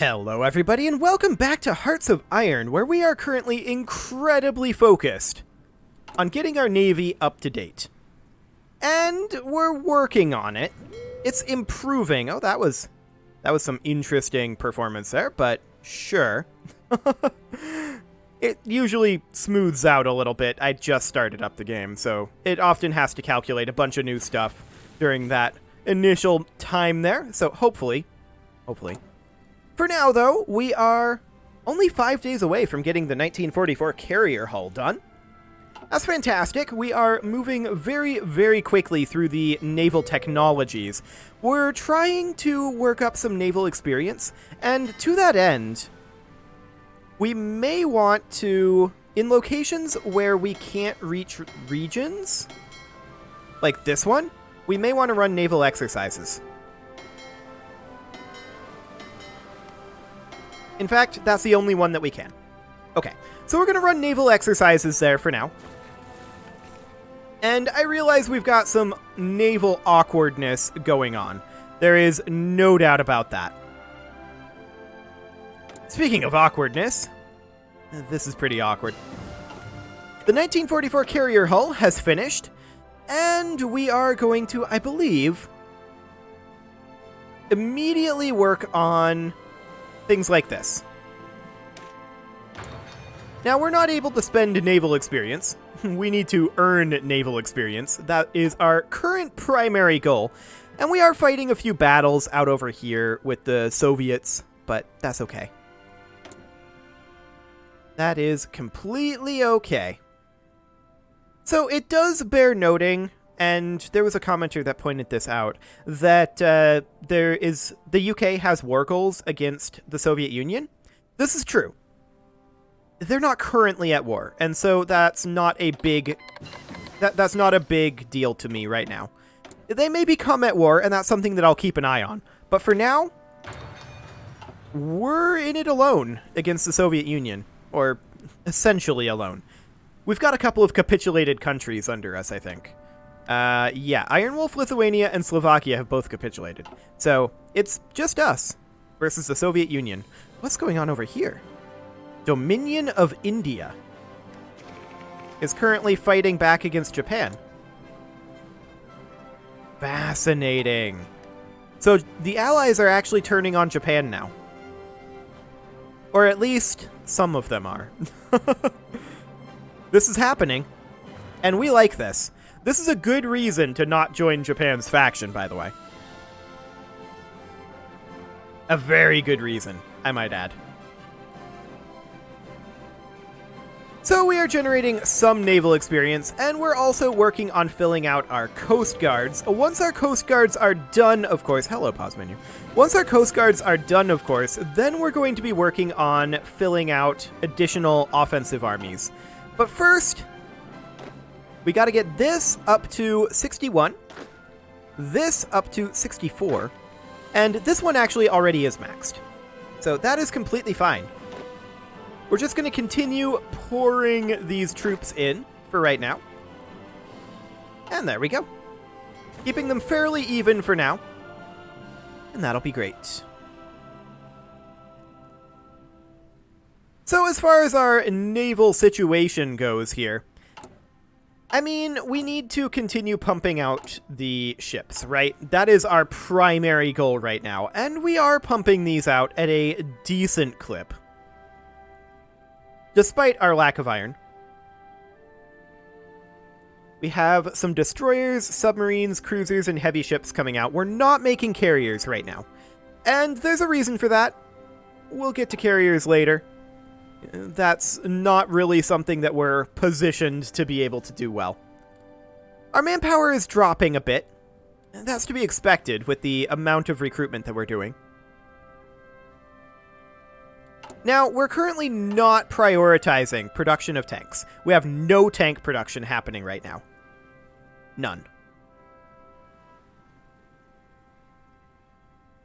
Hello everybody and welcome back to Hearts of Iron, where we are currently incredibly focused on getting our navy up to date. And we're working on it. It's improving. Oh, that was some interesting performance there, but sure. It usually smooths out a little bit. I just started up the game, so it often has to calculate a bunch of new stuff during that initial time there. So hopefully. For now, though, we are only 5 days away from getting the 1944 carrier hull done. That's fantastic. We are moving very, very quickly through the naval technologies. We're trying to work up some naval experience, and to that end, we may want to, in locations where we can't reach regions, like this one, we may want to run naval exercises. In fact, that's the only one that we can. Okay, so we're going to run naval exercises there for now. And I realize we've got some naval awkwardness going on. There is no doubt about that. Speaking of awkwardness, this is pretty awkward. The 1944 carrier hull has finished, and we are going to, I believe, immediately work on things like this. Now, we're not able to spend naval experience. We need to earn naval experience. That is our current primary goal. And we are fighting a few battles out over here with the Soviets, but that's okay. That is completely okay. So it does bear noting, and there was a commenter that pointed this out, that the UK has war goals against the Soviet Union. This is true. They're not currently at war, and so that's not a big deal to me right now. They may become at war, and that's something that I'll keep an eye on. But for now, we're in it alone against the Soviet Union, or essentially alone. We've got a couple of capitulated countries under us, I think. Yeah, Iron Wolf, Lithuania, and Slovakia have both capitulated. So, it's just us versus the Soviet Union. What's going on over here? Dominion of India is currently fighting back against Japan. Fascinating. So, the Allies are actually turning on Japan now. Or at least, some of them are. This is happening, and we like this. This is a good reason to not join Japan's faction, by the way. A very good reason, I might add. So we are generating some naval experience, and we're also working on filling out our Coast Guards. Once our Coast Guards are done, of course... Hello, pause menu. Once our Coast Guards are done, of course, then we're going to be working on filling out additional offensive armies. But first, we got to get this up to 61, this up to 64, and this one actually already is maxed. So that is completely fine. We're just going to continue pouring these troops in for right now. And there we go. Keeping them fairly even for now. And that'll be great. So as far as our naval situation goes here, I mean, we need to continue pumping out the ships, right? That is our primary goal right now, and we are pumping these out at a decent clip. Despite our lack of iron. We have some destroyers, submarines, cruisers, and heavy ships coming out. We're not making carriers right now. And there's a reason for that. We'll get to carriers later. That's not really something that we're positioned to be able to do well. Our manpower is dropping a bit. That's to be expected with the amount of recruitment that we're doing. Now, we're currently not prioritizing production of tanks. We have no tank production happening right now. None.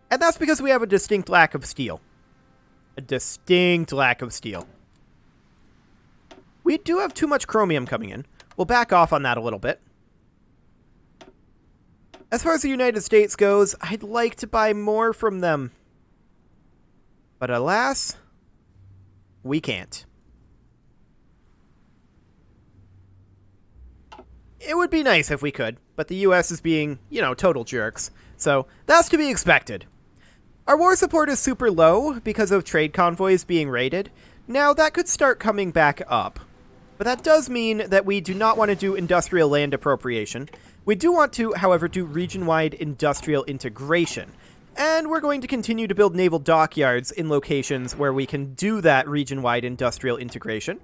And that's because we have a distinct lack of steel. A distinct lack of steel. We do have too much chromium coming in. We'll back off on that a little bit. As far as the United States goes, I'd like to buy more from them. But alas, we can't. It would be nice if we could, but the US is being, total jerks. So that's to be expected. Our war support is super low because of trade convoys being raided. Now, that could start coming back up. But that does mean that we do not want to do industrial land appropriation. We do want to, however, do region-wide industrial integration. And we're going to continue to build naval dockyards in locations where we can do that region-wide industrial integration.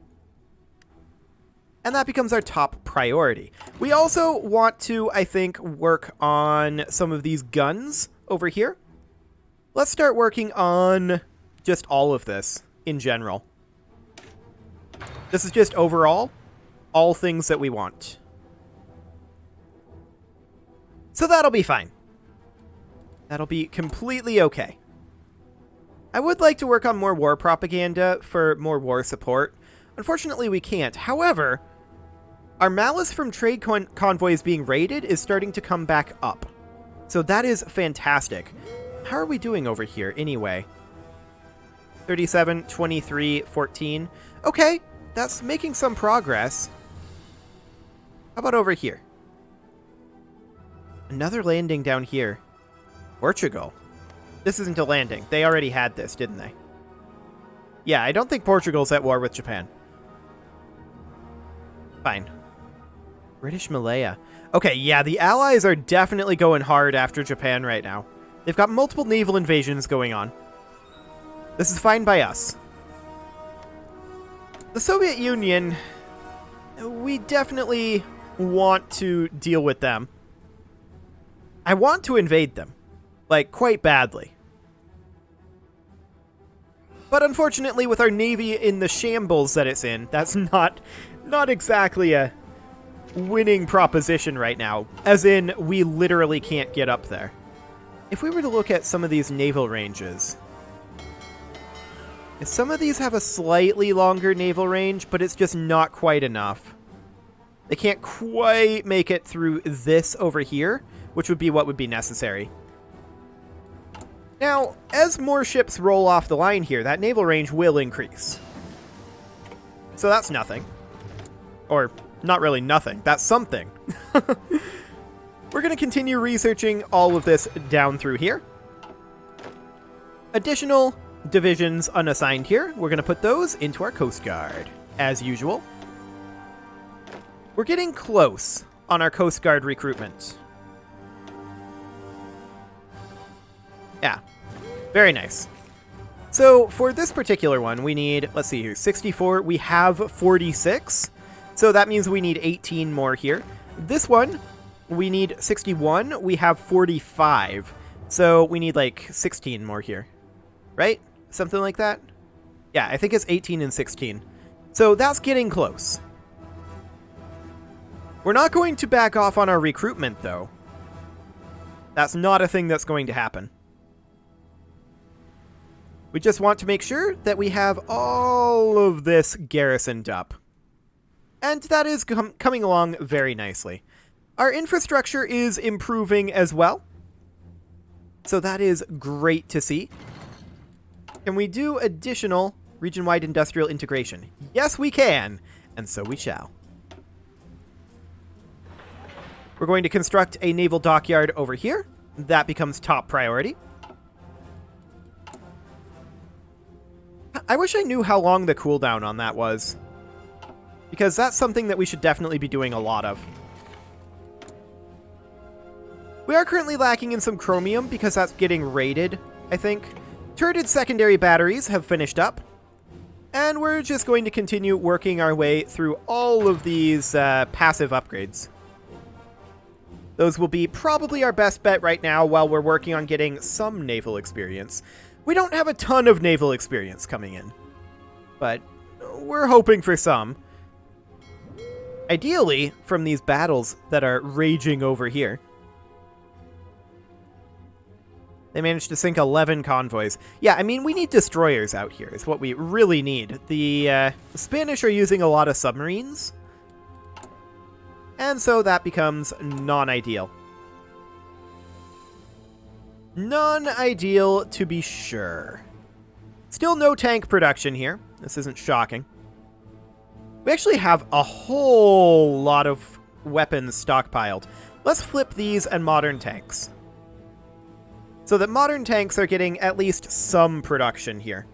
And that becomes our top priority. We also want to, I think, work on some of these guns over here. Let's start working on just all of this in general. This is just overall, all things that we want. So that'll be fine. That'll be completely okay. I would like to work on more war propaganda for more war support. Unfortunately, we can't. However, our malice from trade convoys being raided is starting to come back up. So that is fantastic. How are we doing over here anyway? 37, 23, 14. Okay, that's making some progress. How about over here? Another landing down here. Portugal. This isn't a landing. They already had this, didn't they? Yeah, I don't think Portugal's at war with Japan. Fine. British Malaya. Okay, yeah, the Allies are definitely going hard after Japan right now. They've got multiple naval invasions going on. This is fine by us. The Soviet Union, we definitely want to deal with them. I want to invade them, like, quite badly. But unfortunately, with our navy in the shambles that it's in, that's not exactly a winning proposition right now. As in, we literally can't get up there. If we were to look at some of these naval ranges, some of these have a slightly longer naval range, but it's just not quite enough. They can't quite make it through this over here, which would be what would be necessary. Now, as more ships roll off the line here, that naval range will increase. So that's nothing. Or, not really nothing. That's something. We're going to continue researching all of this down through here. Additional divisions unassigned here. We're going to put those into our Coast Guard, as usual. We're getting close on our Coast Guard recruitment. Yeah, very nice. So for this particular one, we need, let's see here, 64. We have 46. So that means we need 18 more here. This one, we need 61. We have 45. So we need like 16 more here, right? Something like that. Yeah, I think it's 18 and 16. So that's getting close. We're not going to back off on our recruitment, though. That's not a thing that's going to happen. We just want to make sure that we have all of this garrisoned up. And that is coming along very nicely. Our infrastructure is improving as well. So that is great to see. Can we do additional region-wide industrial integration? Yes, we can. And so we shall. We're going to construct a naval dockyard over here. That becomes top priority. I wish I knew how long the cooldown on that was, because that's something that we should definitely be doing a lot of. We are currently lacking in some chromium because that's getting raided, I think. Turreted secondary batteries have finished up, and we're just going to continue working our way through all of these passive upgrades. Those will be probably our best bet right now while we're working on getting some naval experience. We don't have a ton of naval experience coming in, but we're hoping for some. Ideally, from these battles that are raging over here. They managed to sink 11 convoys. Yeah, I mean, we need destroyers out here is what we really need. The Spanish are using a lot of submarines, and so that becomes non-ideal. Non-ideal, to be sure. Still no tank production here. This isn't shocking. We actually have a whole lot of weapons stockpiled. Let's flip these and modern tanks, so that modern tanks are getting at least some production here.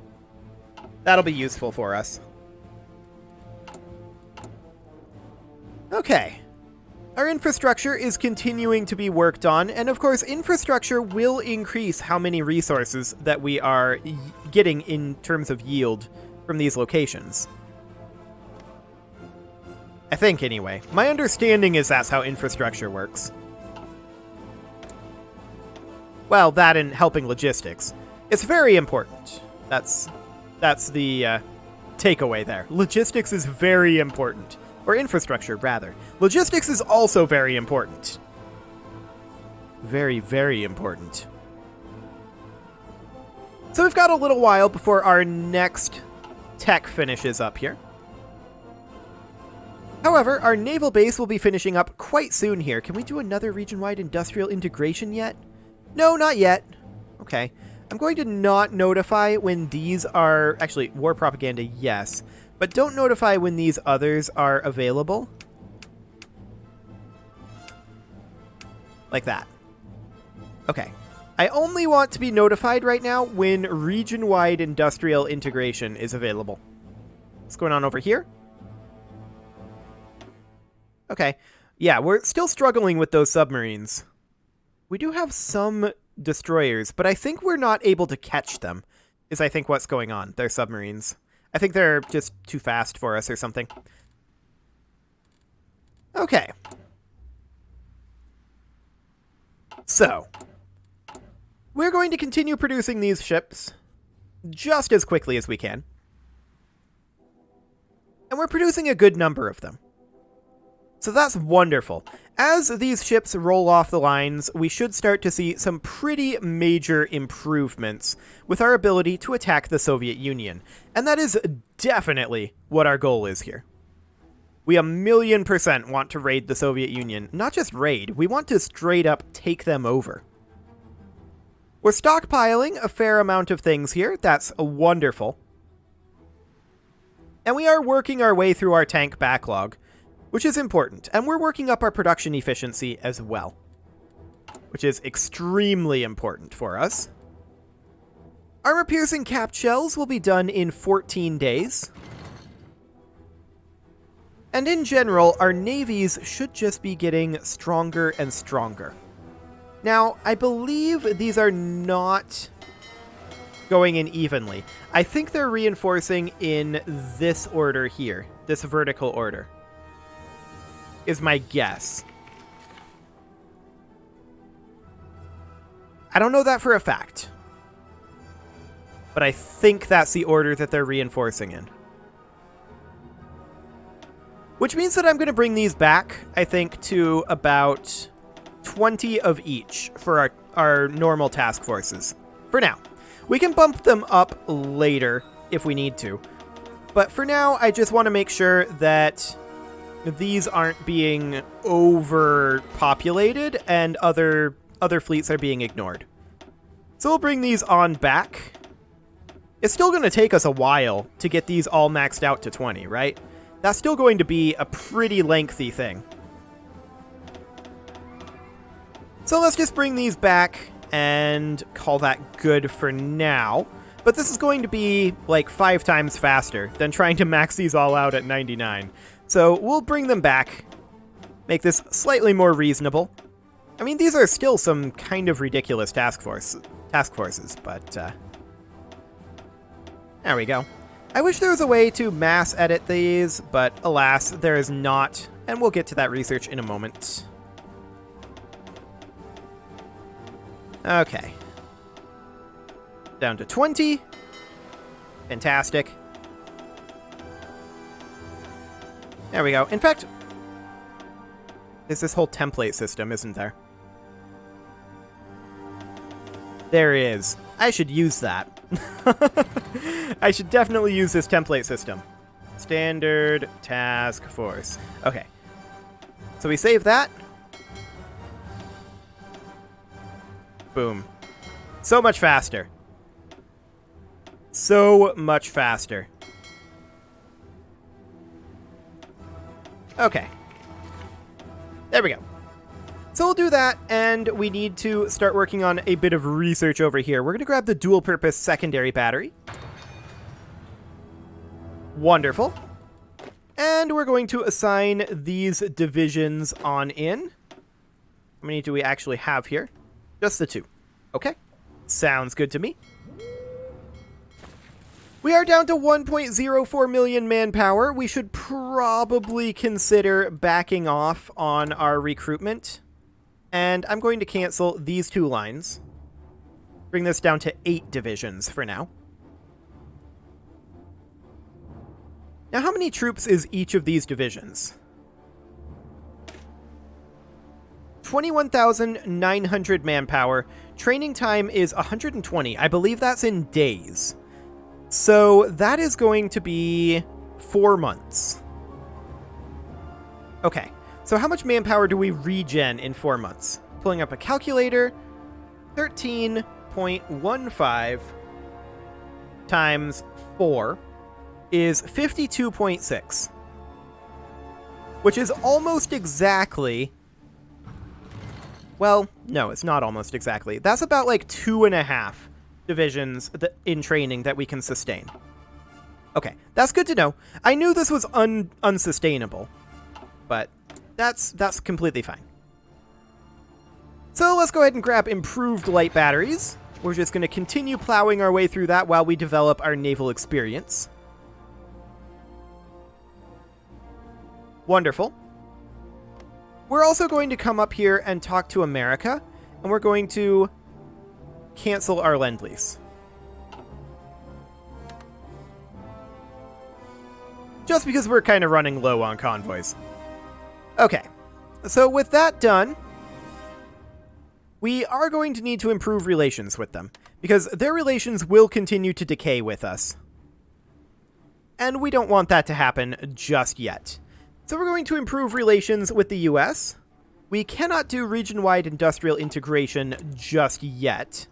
That'll be useful for us. Okay. Our infrastructure is continuing to be worked on, and of course, infrastructure will increase how many resources that we are getting in terms of yield from these locations. I think, anyway. My understanding is that's how infrastructure works. Well, that and helping logistics. It's very important. That's the takeaway there. Logistics is very important. Or infrastructure, rather. Logistics is also very important. Very, very important. So we've got a little while before our next tech finishes up here. However, our naval base will be finishing up quite soon here. Can we do another region-wide industrial integration yet? No, not yet. Okay. I'm going to not notify when these are... Actually, war propaganda, yes. But don't notify when these others are available. Like that. Okay. I only want to be notified right now when region-wide industrial integration is available. What's going on over here? Okay. Yeah, we're still struggling with those submarines. We do have some destroyers, but I think we're not able to catch them, is I think what's going on. They're submarines. I think they're just too fast for us or something. Okay. So, we're going to continue producing these ships just as quickly as we can. And we're producing a good number of them. So that's wonderful. As these ships roll off the lines, we should start to see some pretty major improvements with our ability to attack the Soviet Union. And that is definitely what our goal is here. We 1,000,000% want to raid the Soviet Union. Not just raid, we want to straight up take them over. We're stockpiling a fair amount of things here. That's wonderful. And we are working our way through our tank backlog, which is important, and we're working up our production efficiency as well, which is extremely important for us. Armor-piercing capped shells will be done in 14 days. And in general, our navies should just be getting stronger and stronger. Now, I believe these are not going in evenly. I think they're reinforcing in this order here, this vertical order, is my guess. I don't know that for a fact, but I think that's the order that they're reinforcing in. Which means that I'm going to bring these back, I think, to about 20 of each for our normal task forces. For now. We can bump them up later if we need to. But for now, I just want to make sure that these aren't being overpopulated and other fleets are being ignored. So we'll bring these on back. It's still going to take us a while to get these all maxed out to 20, right? That's still going to be a pretty lengthy thing. So let's just bring these back and call that good for now. But this is going to be like 5 times faster than trying to max these all out at 99. So we'll bring them back, make this slightly more reasonable. I mean, these are still some kind of ridiculous task forces, but there we go. I wish there was a way to mass edit these, but alas, there is not, and we'll get to that research in a moment. Okay. Down to 20. Fantastic. There we go. In fact, there's this whole template system, isn't there? There is. I should use that. I should definitely use this template system. Standard task force. Okay. So we save that. Boom. So much faster. so much faster. Okay. There we go. So we'll do that, and we need to start working on a bit of research over here. We're going to grab the dual-purpose secondary battery. Wonderful. And we're going to assign these divisions on in. How many do we actually have here? Just the 2. Okay. Sounds good to me. We are down to 1.04 million manpower. We should probably consider backing off on our recruitment. And I'm going to cancel these 2 lines. Bring this down to 8 divisions for now. Now, how many troops is each of these divisions? 21,900 manpower. Training time is 120. I believe that's in days. So that is going to be 4 months. Okay, so how much manpower do we regen in 4 months? Pulling up a calculator, 13.15 times 4 is 52.6, which is almost exactly... Well, no, it's not almost exactly. That's about like 2.5 divisions in training that we can sustain. Okay, that's good to know. I knew this was unsustainable, but that's completely fine. So let's go ahead and grab improved light batteries. We're just going to continue plowing our way through that while we develop our naval experience. Wonderful. We're also going to come up here and talk to America, and we're going to cancel our Lend-Lease. Just because we're kind of running low on convoys. Okay, so with that done, we are going to need to improve relations with them, because their relations will continue to decay with us. And we don't want that to happen just yet. So we're going to improve relations with the US. We cannot do region-wide industrial integration just yet.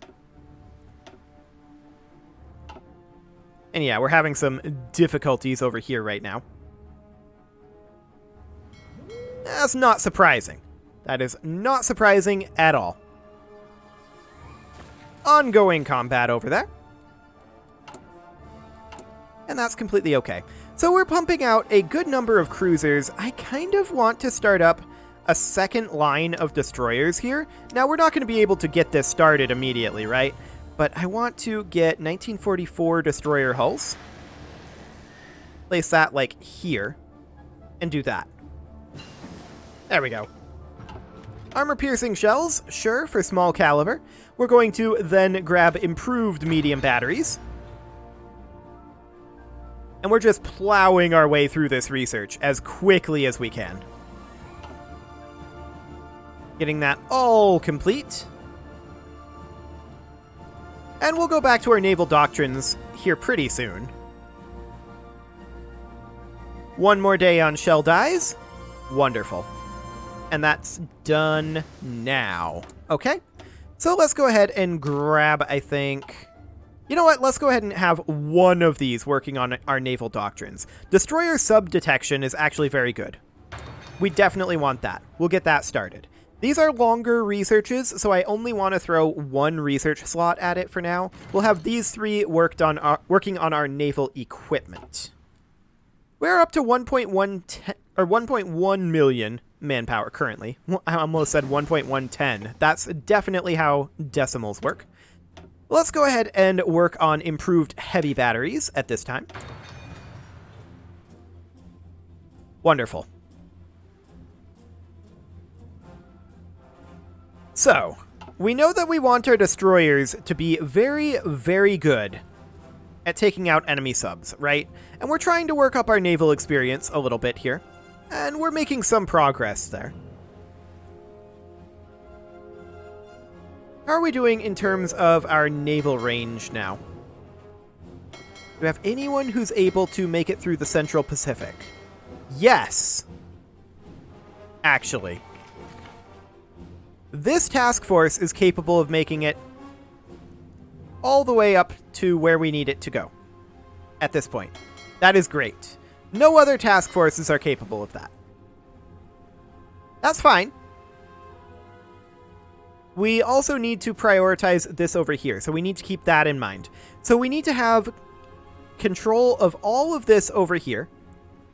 And yeah, we're having some difficulties over here right now. That's not surprising. That is not surprising at all. Ongoing combat over there. And that's completely okay. So we're pumping out a good number of cruisers. I kind of want to start up a second line of destroyers here. Now, we're not going to be able to get this started immediately, right? But I want to get 1944 destroyer hulls. Place that, like, here. And do that. There we go. Armor-piercing shells, sure, for small caliber. We're going to then grab improved medium batteries. And we're just plowing our way through this research as quickly as we can. Getting that all complete. And we'll go back to our naval doctrines here pretty soon. One more day on shell dies. Wonderful. And that's done now. Okay. So let's go ahead and grab, I think... You know what? Let's go ahead and have one of these working on our naval doctrines. Destroyer sub-detection is actually very good. We definitely want that. We'll get that started. These are longer researches, so I only want to throw one research slot at it for now. We'll have these 3 working on our naval equipment. We're up to 1.1 million manpower currently. I almost said 1.110. That's definitely how decimals work. Let's go ahead and work on improved heavy batteries at this time. Wonderful. So, we know that we want our destroyers to be very, very good at taking out enemy subs, right? And we're trying to work up our naval experience a little bit here. And we're making some progress there. How are we doing in terms of our naval range now? Do we have anyone who's able to make it through the Central Pacific? Yes! Actually. This task force is capable of making it all the way up to where we need it to go at this point. That is great. No other task forces are capable of that. That's fine. We also need to prioritize this over here, so we need to keep that in mind. So we need to have control of all of this over here,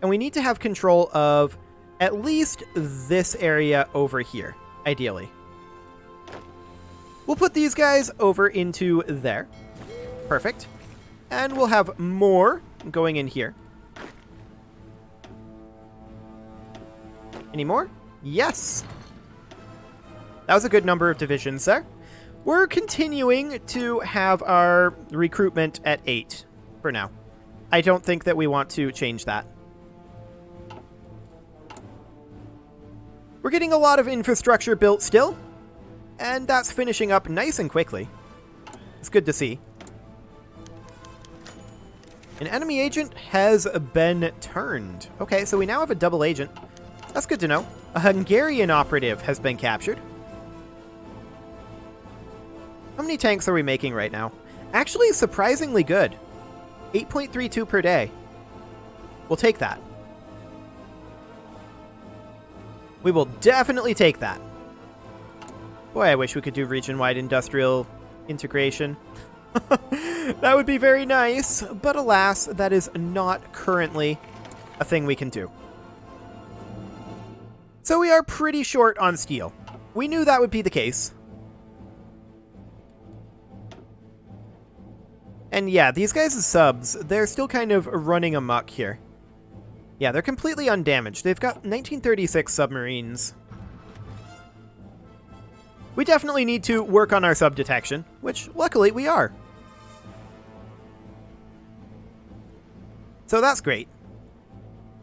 and we need to have control of at least this area over here, ideally. We'll put these guys over into there. Perfect. And we'll have more going in here. Any more? Yes. That was a good number of divisions there. We're continuing to have our recruitment at 8 for now. I don't think that we want to change that. We're getting a lot of infrastructure built still, and that's finishing up nice and quickly. It's good to see. An enemy agent has been turned. Okay, so we now have a double agent. That's good to know. A Hungarian operative has been captured. How many tanks are we making right now? Actually, surprisingly good. 8.32 per day. We'll take that. We will definitely take that. Boy, I wish we could do region-wide industrial integration. That would be very nice, but alas, that is not currently a thing we can do. So we are pretty short on steel. We knew that would be the case. And yeah, these guys' subs, they're still kind of running amok here. Yeah, they're completely undamaged. They've got 1936 submarines. We definitely need to work on our sub detection, which luckily we are. So that's great.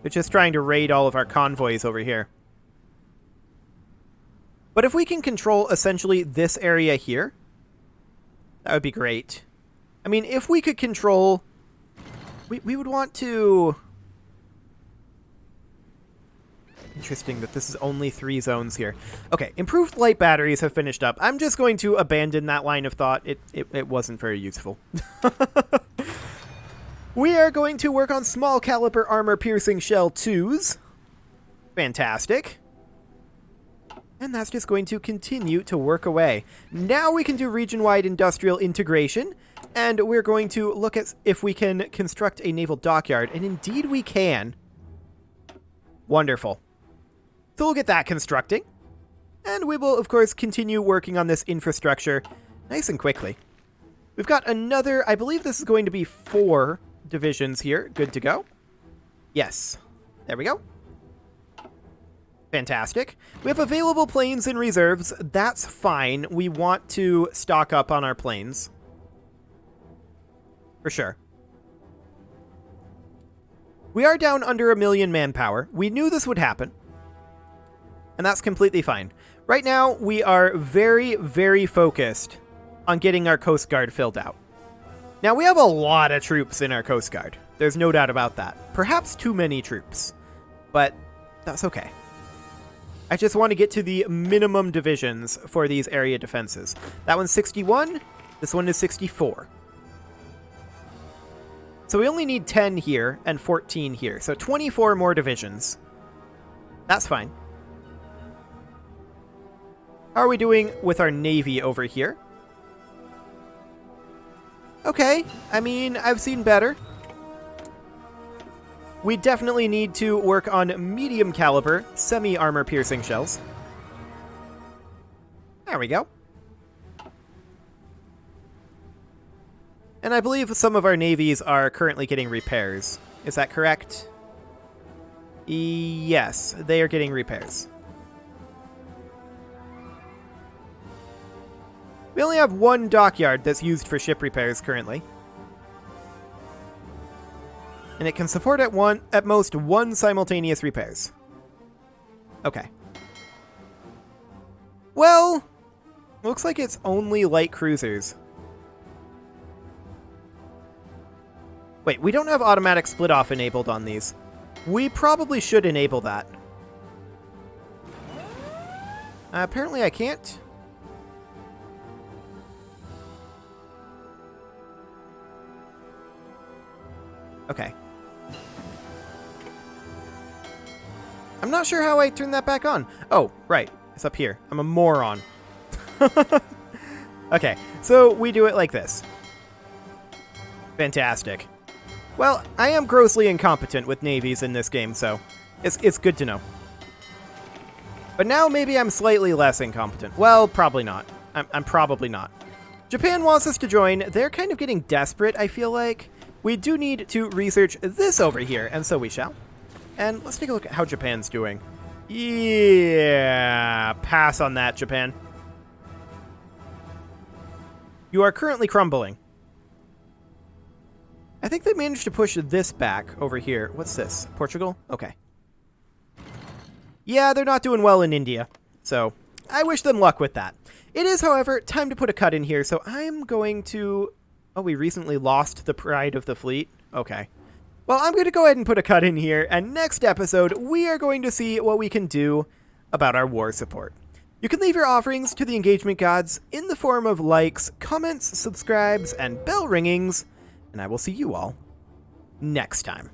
They're just trying to raid all of our convoys over here. But if we can control essentially this area here, that would be great. I mean, if we could control... We would want to... Interesting that this is only 3 zones here. Okay, improved light batteries have finished up. I'm just going to abandon that line of thought. It wasn't very useful. We are going to work on small caliber armor piercing shell 2s. Fantastic. And that's just going to continue to work away. Now we can do region-wide industrial integration, and we're going to look at if we can construct a naval dockyard, and indeed we can. Wonderful. So we'll get that constructing, and we will, of course, continue working on this infrastructure nice and quickly. We've got another, I believe this is going to be 4 divisions here. Good to go. Yes. There we go. Fantastic. We have available planes and reserves. That's fine. We want to stock up on our planes. For sure. We are down under 1 million manpower. We knew this would happen. And that's completely fine. Right now, we are very, very focused on getting our Coast Guard filled out. Now, we have a lot of troops in our Coast Guard. There's no doubt about that. Perhaps too many troops. But that's okay. I just want to get to the minimum divisions for these area defenses. That one's 61. This one is 64. So we only need 10 here and 14 here. So 24 more divisions. That's fine. How are we doing with our Navy over here? Okay. I mean, I've seen better. We definitely need to work on medium caliber, semi-armor piercing shells. There we go. And I believe some of our navies are currently getting repairs. Is that correct? Yes, they are getting repairs. We only have 1 dockyard that's used for ship repairs currently. And it can support at most 1 simultaneous repairs. Okay. Well, looks like it's only light cruisers. Wait, we don't have automatic split-off enabled on these. We probably should enable that. Apparently I can't. Okay. I'm not sure how I turned that back on. Oh, right. It's up here. I'm a moron. Okay, so we do it like this. Fantastic. Well, I am grossly incompetent with navies in this game, so it's good to know. But now maybe I'm slightly less incompetent. Well, probably not. I'm probably not. Japan wants us to join. They're kind of getting desperate, I feel like. We do need to research this over here, and so we shall. And let's take a look at how Japan's doing. Yeah, pass on that, Japan. You are currently crumbling. I think they managed to push this back over here. What's this? Portugal? Okay. Yeah, they're not doing well in India, so I wish them luck with that. It is, however, time to put a cut in here, so I'm going to... Oh, we recently lost the pride of the fleet? Okay. Well, I'm going to go ahead and put a cut in here, and next episode, we are going to see what we can do about our war support. You can leave your offerings to the engagement gods in the form of likes, comments, subscribes, and bell ringings, and I will see you all next time.